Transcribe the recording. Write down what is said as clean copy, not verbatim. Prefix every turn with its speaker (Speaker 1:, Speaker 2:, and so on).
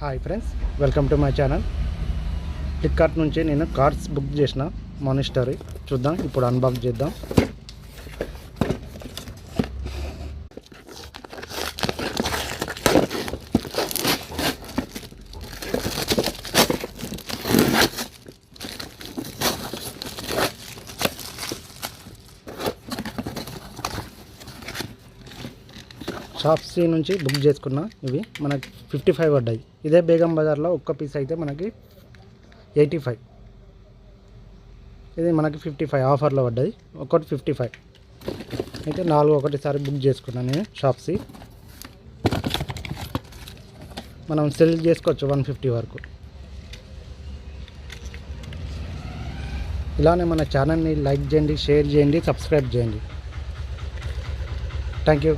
Speaker 1: Hi friends, welcome to my channel. Flipkart నుంచి నేను cards book చేసిన మానిస్టరీ చూద్దాం. ఇప్పుడు అన్బాక్స్ చేద్దాం. షాప్సీ నుంచి బుక్ చేసుకున్న ఇవి మనకి 55 పడ్డాయి. ఇదే బేగం బజార్లో ఒక్క పీస్ అయితే మనకి 85. ఇది మనకి 55 ఆఫర్లో పడ్డాయి. ఒకటి 55 అయితే 4 ఒకటిసారి బుక్ చేసుకున్నాను నేను షాప్సీ. మనం సెల్ చేసుకోవచ్చు 150 వరకు. ఇలానే మన ఛానల్ని లైక్ చేయండి, షేర్ చేయండి, సబ్స్క్రైబ్ చేయండి. Thank you.